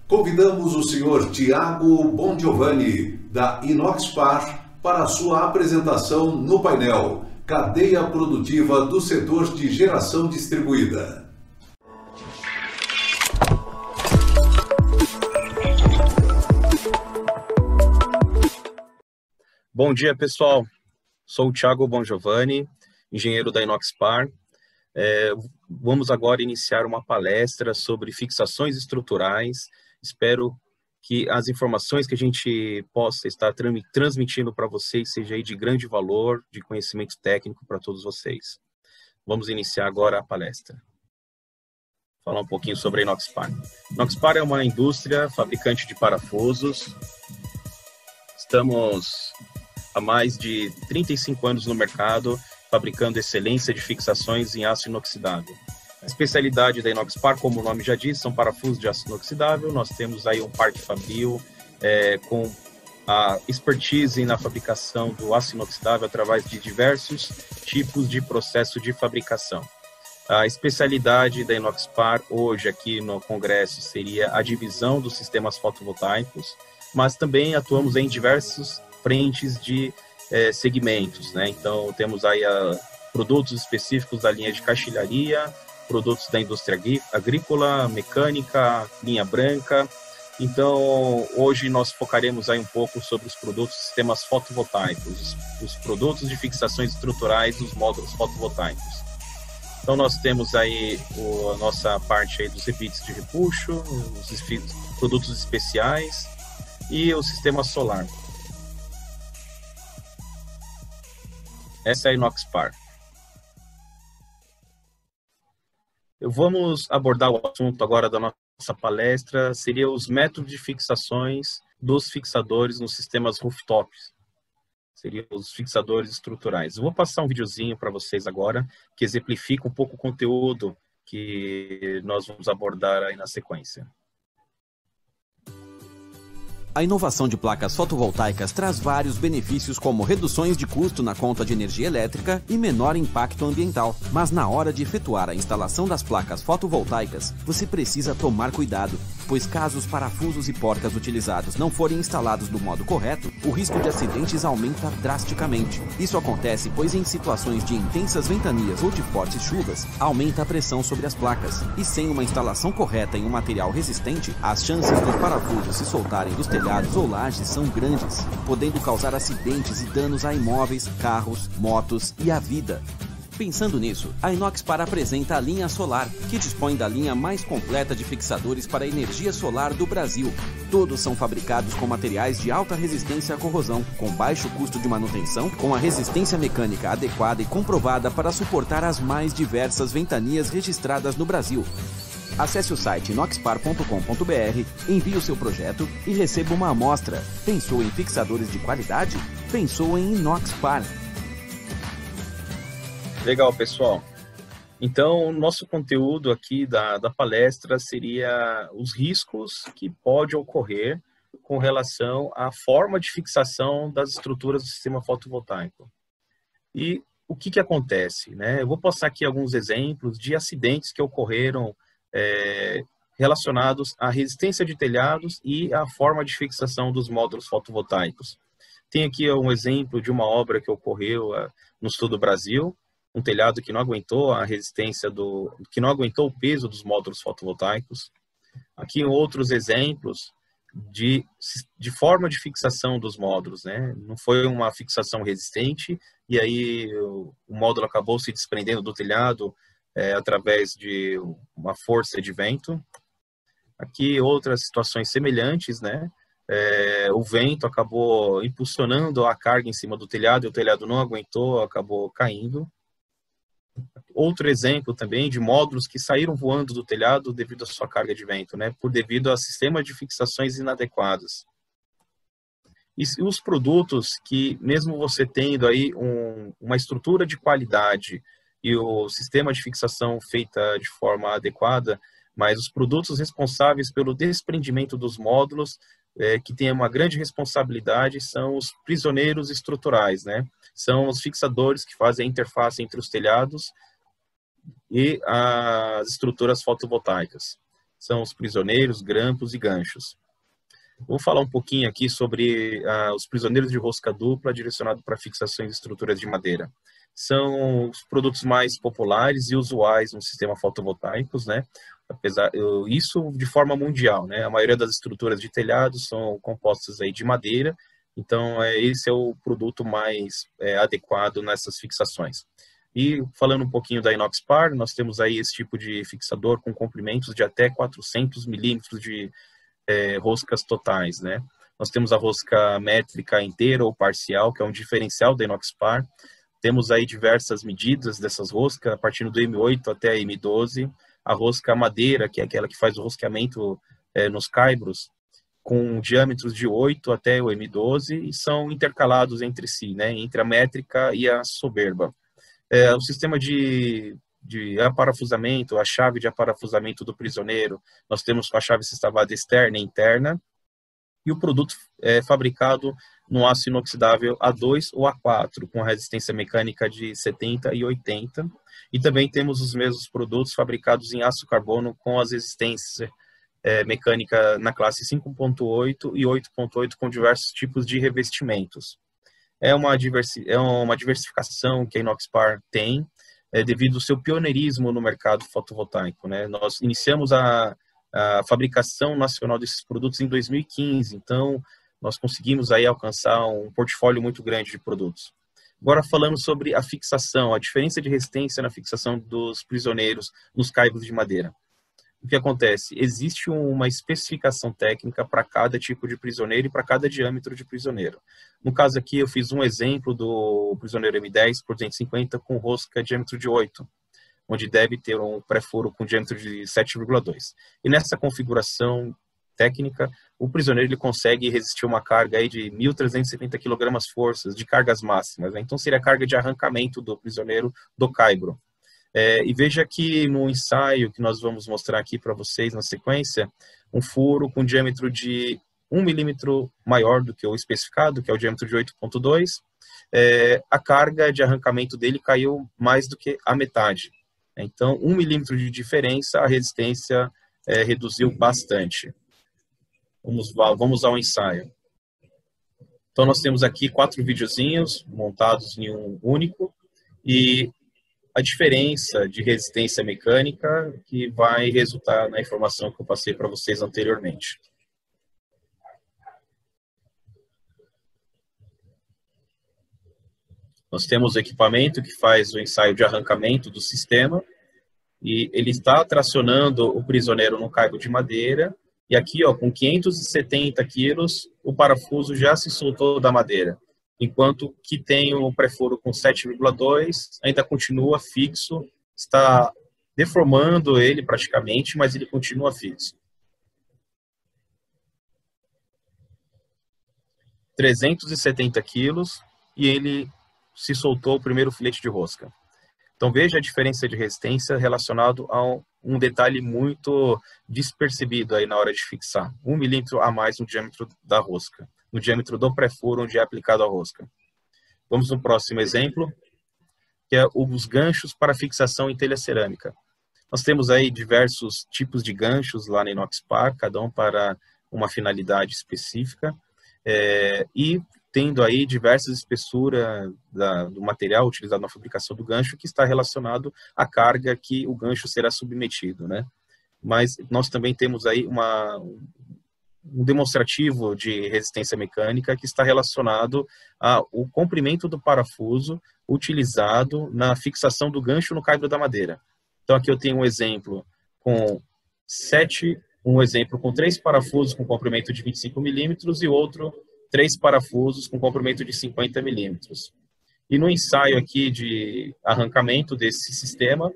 Convidamos o senhor Tiago Bongiovanni, da Inoxpar, para a sua apresentação no painel Cadeia Produtiva do Setor de Geração Distribuída. Bom dia, pessoal. Sou o Tiago Bongiovanni, engenheiro da Inoxpar. Vamos agora iniciar uma palestra sobre fixações estruturais. Espero que as informações que a gente possa estar transmitindo para vocês seja aí de grande valor, de conhecimento técnico para todos vocês. Vamos iniciar agora a palestra. Falar um pouquinho sobre a Inoxpar. Inoxpar é uma indústria fabricante de parafusos. Estamos há mais de 35 anos no mercado, fabricando excelência de fixações em aço inoxidável. A especialidade da Inoxpar, como o nome já diz, são parafusos de aço inoxidável. Nós temos aí um parque fabril com a expertise na fabricação do aço inoxidável através de diversos tipos de processo de fabricação. A especialidade da Inoxpar hoje aqui no Congresso seria a divisão dos sistemas fotovoltaicos, mas também atuamos em diversas frentes de segmentos, né? Então, temos aí produtos específicos da linha de caixilharia, produtos da indústria agrícola, mecânica, linha branca. Então, hoje nós focaremos aí um pouco sobre os produtos sistemas fotovoltaicos, os produtos de fixações estruturais dos módulos fotovoltaicos. Então, nós temos aí a nossa parte aí dos rebites de repuxo, os produtos especiais e o sistema solar. Essa é a Inoxpar. Vamos abordar o assunto agora da nossa palestra, seria os métodos de fixações dos fixadores nos sistemas rooftops. Seriam os fixadores estruturais. Eu vou passar um videozinho para vocês agora, que exemplifica um pouco o conteúdo que nós vamos abordar aí na sequência. A inovação de placas fotovoltaicas traz vários benefícios, como reduções de custo na conta de energia elétrica e menor impacto ambiental. Mas na hora de efetuar a instalação das placas fotovoltaicas, você precisa tomar cuidado, pois caso os parafusos e porcas utilizados não forem instalados do modo correto, o risco de acidentes aumenta drasticamente. Isso acontece pois em situações de intensas ventanias ou de fortes chuvas, aumenta a pressão sobre as placas. E sem uma instalação correta em um material resistente, as chances dos parafusos se soltarem dos telhados ou lajes são grandes, podendo causar acidentes e danos a imóveis, carros, motos e à vida. Pensando nisso, a Inoxpar apresenta a linha solar, que dispõe da linha mais completa de fixadores para a energia solar do Brasil. Todos são fabricados com materiais de alta resistência à corrosão, com baixo custo de manutenção, com a resistência mecânica adequada e comprovada para suportar as mais diversas ventanias registradas no Brasil. Acesse o site inoxpar.com.br, envie o seu projeto e receba uma amostra. Pensou em fixadores de qualidade? Pensou em Inoxpar. Legal, pessoal. Então, nosso conteúdo aqui da palestra seria os riscos que pode ocorrer com relação à forma de fixação das estruturas do sistema fotovoltaico. E o que acontece, né? Eu vou passar aqui alguns exemplos de acidentes que ocorreram relacionados à resistência de telhados e à forma de fixação dos módulos fotovoltaicos. Tem aqui um exemplo de uma obra que ocorreu no sul do Brasil, um telhado que não aguentou a resistência que não aguentou o peso dos módulos fotovoltaicos. Aqui outros exemplos de forma de fixação dos módulos, né? Não foi uma fixação resistente e aí o módulo acabou se desprendendo do telhado através de uma força de vento. Aqui outras situações semelhantes, né? O vento acabou impulsionando a carga em cima do telhado e o telhado não aguentou, acabou caindo. Outro exemplo também de módulos que saíram voando do telhado devido à sua carga de vento, né? Devido a sistemas de fixações inadequados. E os produtos que, mesmo você tendo aí uma estrutura de qualidade e o sistema de fixação feita de forma adequada, mas os produtos responsáveis pelo desprendimento dos módulos, que tem uma grande responsabilidade, são os prisioneiros estruturais, né? São os fixadores que fazem a interface entre os telhados e as estruturas fotovoltaicas. são os prisioneiros, grampos e ganchos. Vou falar um pouquinho aqui sobre os prisioneiros de rosca dupla direcionados para fixações de estruturas de madeira. São os produtos mais populares e usuais no sistema fotovoltaicos, né? Isso de forma mundial, né? A maioria das estruturas de telhados são compostas aí de madeira, então esse é o produto mais adequado nessas fixações. E falando um pouquinho da Inoxpar, nós temos aí esse tipo de fixador com comprimentos de até 400 milímetros de roscas totais, né? Nós temos a rosca métrica inteira ou parcial, que é um diferencial da Inoxpar. Temos aí diversas medidas dessas roscas, partindo do M8 até a M12. A rosca madeira, que é aquela que faz o rosqueamento nos caibros, com diâmetros de 8 até o M12, e são intercalados entre si, né? Entre a métrica e a soberba. O sistema de aparafusamento, a chave de aparafusamento do prisioneiro, nós temos com a chave sextavada externa e interna, e o produto é fabricado no aço inoxidável A2 ou A4, com resistência mecânica de 70 e 80, e também temos os mesmos produtos fabricados em aço carbono com as resistências mecânica na classe 5.8 e 8.8 com diversos tipos de revestimentos. É uma diversificação que a Inoxpar tem, devido ao seu pioneirismo no mercado fotovoltaico, né? Nós iniciamos a fabricação nacional desses produtos em 2015, então nós conseguimos aí alcançar um portfólio muito grande de produtos. Agora falando sobre a fixação, a diferença de resistência na fixação dos prisioneiros nos caibros de madeira. O que acontece? Existe uma especificação técnica para cada tipo de prisioneiro e para cada diâmetro de prisioneiro. No caso aqui, eu fiz um exemplo do prisioneiro M10 por 250 com rosca diâmetro de 8, onde deve ter um pré-furo com diâmetro de 7,2. E nessa configuração técnica, o prisioneiro ele consegue resistir uma carga aí de 1.370 kgf de cargas máximas, né? Então seria a carga de arrancamento do prisioneiro do caibro. E veja que no ensaio que nós vamos mostrar aqui para vocês na sequência, um furo com diâmetro de 1 milímetro maior do que o especificado, que é o diâmetro de 8,2, a carga de arrancamento dele caiu mais do que a metade. Então, 1 milímetro de diferença, a resistência reduziu bastante. Vamos ao ensaio. Então, nós temos aqui 4 videozinhos montados em um único, e a diferença de resistência mecânica que vai resultar na informação que eu passei para vocês anteriormente. Nós temos o equipamento que faz o ensaio de arrancamento do sistema, e ele está tracionando o prisioneiro no caibro de madeira, e aqui, ó, com 570 quilos, o parafuso já se soltou da madeira. Enquanto que tem o pré-furo com 7,2, ainda continua fixo, está deformando ele praticamente, mas ele continua fixo. 370 quilos e ele se soltou o primeiro filete de rosca. Então veja a diferença de resistência relacionado a um detalhe muito despercebido aí na hora de fixar. 1 milímetro a mais no diâmetro da rosca, no diâmetro do pré-furo onde é aplicado a rosca. Vamos no próximo exemplo, que é os ganchos para fixação em telha cerâmica. Nós temos aí diversos tipos de ganchos lá na Inoxpar, cada um para uma finalidade específica, e tendo aí diversas espessuras do material utilizado na fabricação do gancho, que está relacionado à carga que o gancho será submetido, né? Mas nós também temos aí um demonstrativo de resistência mecânica que está relacionado ao comprimento do parafuso utilizado na fixação do gancho no caibro da madeira. Então aqui eu tenho um exemplo com 3 parafusos com comprimento de 25 milímetros e outro 3 parafusos com comprimento de 50 milímetros. E no ensaio aqui de arrancamento desse sistema,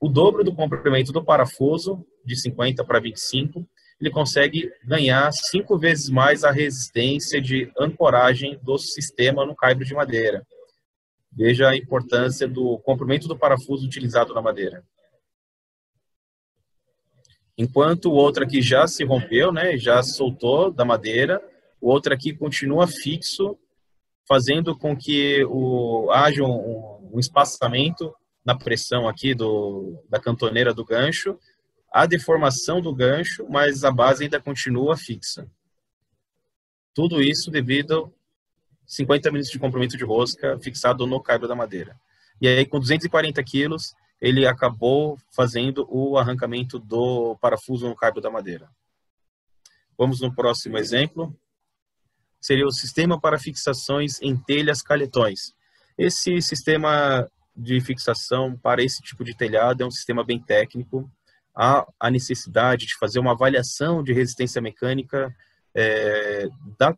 o dobro do comprimento do parafuso, de 50 para 25, ele consegue ganhar 5 vezes mais a resistência de ancoragem do sistema no caibro de madeira. Veja a importância do comprimento do parafuso utilizado na madeira. Enquanto o outro aqui já se rompeu, né, já soltou da madeira, o outro aqui continua fixo, fazendo com que haja um espaçamento na pressão aqui da cantoneira do gancho, há deformação do gancho, mas a base ainda continua fixa. Tudo isso devido a 50 minutos de comprimento de rosca fixado no caibro da madeira. E aí, com 240 quilos, ele acabou fazendo o arrancamento do parafuso no caibro da madeira. Vamos no próximo exemplo. Seria o sistema para fixações em telhas caletões. Esse sistema de fixação para esse tipo de telhado é um sistema bem técnico. Há a necessidade de fazer uma avaliação de resistência mecânica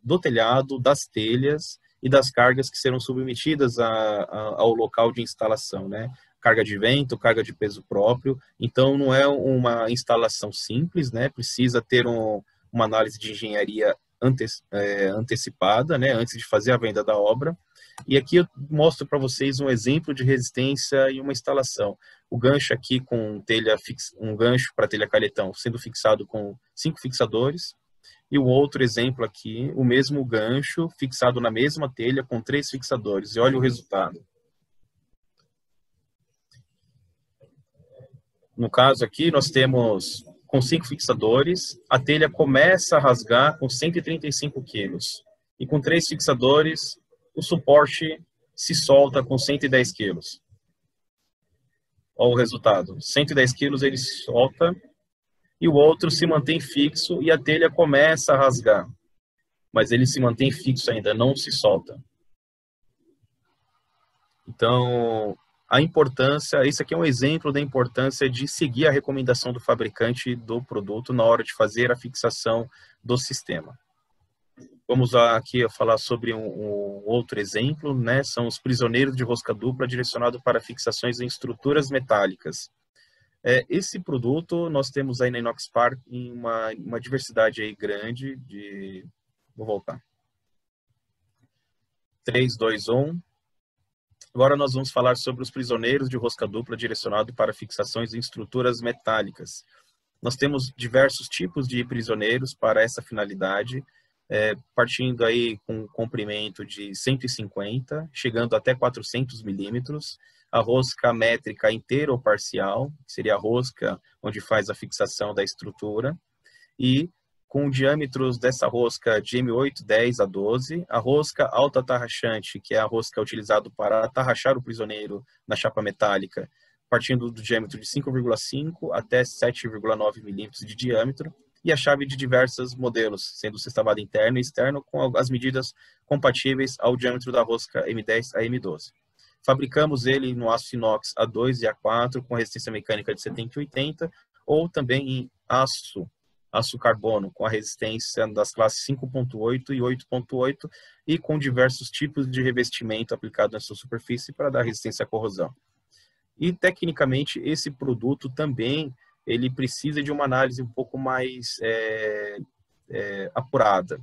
do telhado, das telhas e das cargas que serão submetidas ao local de instalação, né? Carga de vento, carga de peso próprio. Então, não é uma instalação simples, né? Precisa ter uma análise de engenharia antecipada, né? Antes de fazer a venda da obra. E aqui eu mostro para vocês um exemplo de resistência em uma instalação. O gancho aqui com um gancho para telha caletão sendo fixado com 5 fixadores. E o outro exemplo aqui, o mesmo gancho fixado na mesma telha com 3 fixadores. E olha o resultado. No caso aqui, nós temos com 5 fixadores, a telha começa a rasgar com 135 quilos. E com 3 fixadores, o suporte se solta com 110 quilos. Olha o resultado. 110 quilos ele solta e o outro se mantém fixo e a telha começa a rasgar. Mas ele se mantém fixo ainda, não se solta. Então, a importância, esse aqui é um exemplo da importância de seguir a recomendação do fabricante do produto na hora de fazer a fixação do sistema. Vamos aqui falar sobre um outro exemplo, né? São os prisioneiros de rosca dupla direcionado para fixações em estruturas metálicas. Esse produto nós temos aí na Inoxpar em uma diversidade aí grande de... Vou voltar. 3, 2, 1. Agora nós vamos falar sobre os prisioneiros de rosca dupla direcionado para fixações em estruturas metálicas. Nós temos diversos tipos de prisioneiros para essa finalidade, partindo aí com um comprimento de 150, chegando até 400 milímetros, a rosca métrica inteira ou parcial, que seria a rosca onde faz a fixação da estrutura, e com diâmetros dessa rosca de M8, 10 a 12, a rosca alta atarrachante, que é a rosca utilizada para atarrachar o prisioneiro na chapa metálica, partindo do diâmetro de 5,5 até 7,9 milímetros de diâmetro, e a chave de diversos modelos, sendo sextavado interno e externo, com as medidas compatíveis ao diâmetro da rosca M10 a M12. Fabricamos ele no aço inox A2 e A4, com resistência mecânica de 70 e 80, ou também em aço carbono, com a resistência das classes 5.8 e 8.8, e com diversos tipos de revestimento aplicado na sua superfície para dar resistência à corrosão. E, tecnicamente, esse produto também ele precisa de uma análise um pouco mais apurada.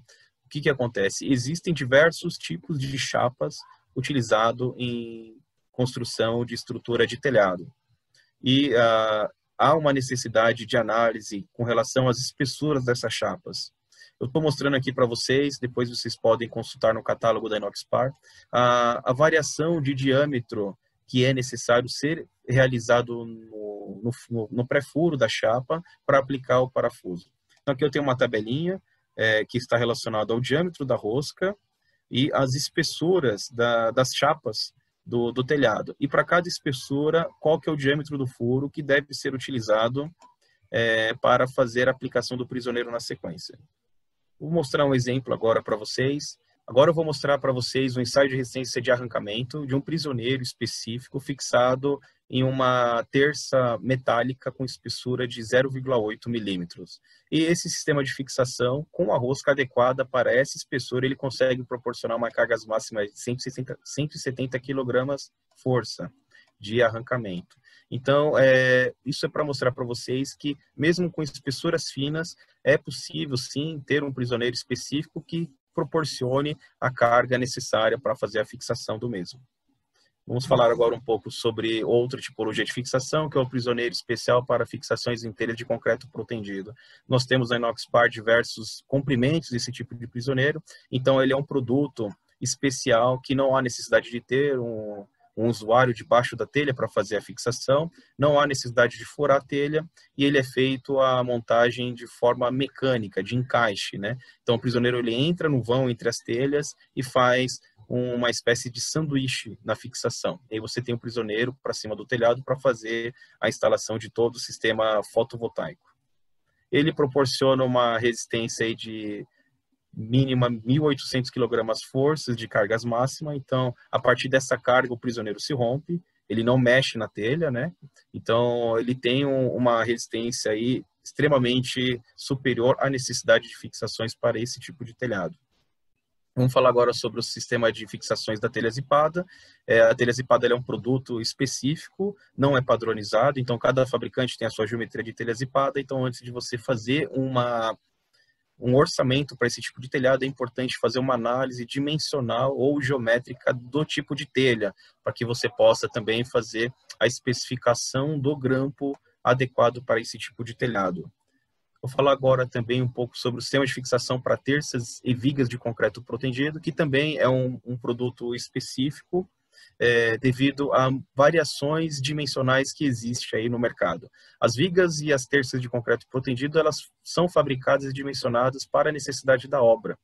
O que acontece? Existem diversos tipos de chapas utilizados em construção de estrutura de telhado. E há uma necessidade de análise com relação às espessuras dessas chapas. Eu estou mostrando aqui para vocês, depois vocês podem consultar no catálogo da Inoxpar, a variação de diâmetro que é necessário ser realizado no pré-furo da chapa para aplicar o parafuso. Então aqui eu tenho uma tabelinha que está relacionada ao diâmetro da rosca e as espessuras das chapas do telhado. E para cada espessura, qual que é o diâmetro do furo que deve ser utilizado para fazer a aplicação do prisioneiro na sequência. Vou mostrar um exemplo agora para vocês. Agora eu vou mostrar para vocês um ensaio de resistência de arrancamento de um prisioneiro específico fixado em uma terça metálica com espessura de 0,8 milímetros. E esse sistema de fixação, com a rosca adequada para essa espessura, ele consegue proporcionar uma carga máxima de 170 kg força de arrancamento. Então, isso é para mostrar para vocês que, mesmo com espessuras finas, é possível, sim, ter um prisioneiro específico que proporcione a carga necessária para fazer a fixação do mesmo. Vamos falar agora um pouco sobre outra tipologia de fixação, que é o prisioneiro especial para fixações em telha de concreto protendido. Nós temos na Inoxpar diversos comprimentos desse tipo de prisioneiro, então ele é um produto especial que não há necessidade de ter um um usuário debaixo da telha para fazer a fixação, não há necessidade de furar a telha e ele é feito a montagem de forma mecânica, de encaixe, né? Então o prisioneiro ele entra no vão entre as telhas e faz uma espécie de sanduíche na fixação. E aí você tem o prisioneiro para cima do telhado para fazer a instalação de todo o sistema fotovoltaico. Ele proporciona uma resistência aí de mínima 1.800 kg-forças de cargas máxima, então a partir dessa carga o prisioneiro se rompe, ele não mexe na telha, né? Então ele tem uma resistência aí extremamente superior à necessidade de fixações para esse tipo de telhado. Vamos falar agora sobre o sistema de fixações da telha zipada. A telha zipada é um produto específico, não é padronizado, então cada fabricante tem a sua geometria de telha zipada, então antes de você fazer um orçamento para esse tipo de telhado, é importante fazer uma análise dimensional ou geométrica do tipo de telha, para que você possa também fazer a especificação do grampo adequado para esse tipo de telhado. Vou falar agora também um pouco sobre o sistema de fixação para terças e vigas de concreto protegido, que também é um produto específico, devido a variações dimensionais que existem aí no mercado. As vigas e as terças de concreto protegido, elas são fabricadas e dimensionadas para a necessidade da obra.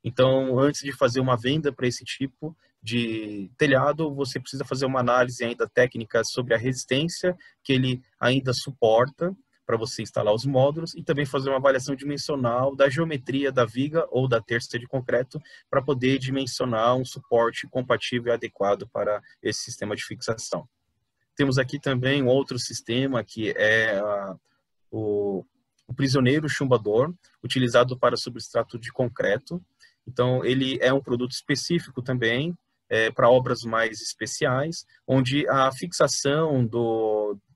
Então, antes de fazer uma venda para esse tipo de telhado, você precisa fazer uma análise ainda técnica sobre a resistência que ele ainda suporta, para você instalar os módulos, e também fazer uma avaliação dimensional da geometria da viga ou da terça de concreto para poder dimensionar um suporte compatível e adequado para esse sistema de fixação. Temos aqui também um outro sistema que é o prisioneiro chumbador, utilizado para substrato de concreto. Então, ele é um produto específico também para obras mais especiais, onde a fixação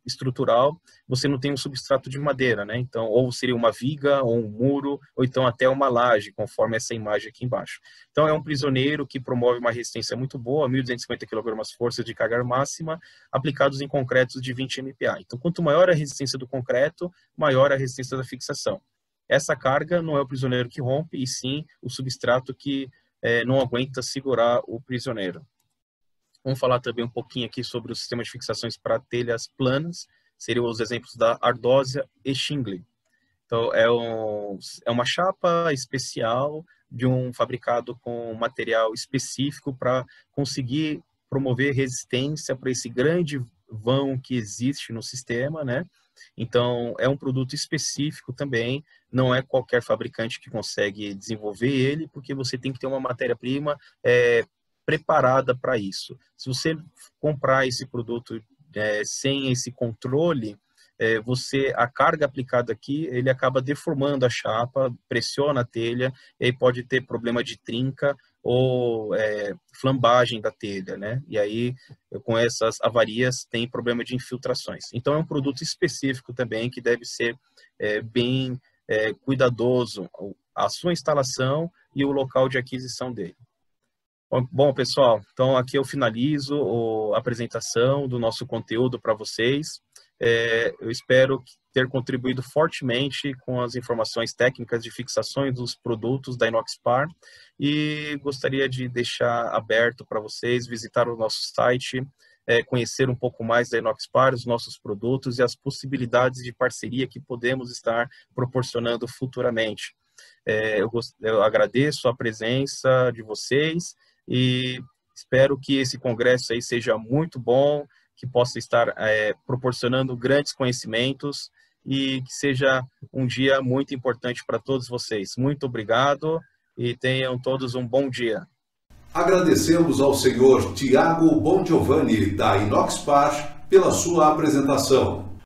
estrutural, você não tem um substrato de madeira, né? Então, ou seria uma viga, ou um muro, ou então até uma laje, conforme essa imagem aqui embaixo. Então, é um prisioneiro que promove uma resistência muito boa, 1.250 kg-forças de carga máxima, aplicados em concretos de 20 MPa. Então, quanto maior a resistência do concreto, maior a resistência da fixação. Essa carga não é o prisioneiro que rompe, e sim o substrato que não aguenta segurar o prisioneiro. Vamos falar também um pouquinho aqui sobre o sistema de fixações para telhas planas, seriam os exemplos da ardósia e shingle. Então, é uma chapa especial de um fabricado com material específico para conseguir promover resistência para esse grande vão que existe no sistema, né? Então, é um produto específico também, não é qualquer fabricante que consegue desenvolver ele, porque você tem que ter uma matéria-prima preparada para isso. Se você comprar esse produto sem esse controle, a carga aplicada aqui, ele acaba deformando a chapa, pressiona a telha, e aí pode ter problema de trinca ou flambagem da telha, né? E aí, com essas avarias, tem problema de infiltrações. Então, é um produto específico também que deve ser bem cuidadoso a sua instalação e o local de aquisição dele. Bom, pessoal, então aqui eu finalizo a apresentação do nosso conteúdo para vocês. Eu espero ter contribuído fortemente com as informações técnicas de fixações dos produtos da Inoxpar e gostaria de deixar aberto para vocês visitar o nosso site, conhecer um pouco mais da Inoxpar, os nossos produtos e as possibilidades de parceria que podemos estar proporcionando futuramente. Eu agradeço a presença de vocês e espero que esse congresso aí seja muito bom, que possa estar proporcionando grandes conhecimentos e que seja um dia muito importante para todos vocês. Muito obrigado e tenham todos um bom dia. Agradecemos ao senhor Tiago Bongiovanni, da Inoxpar, pela sua apresentação.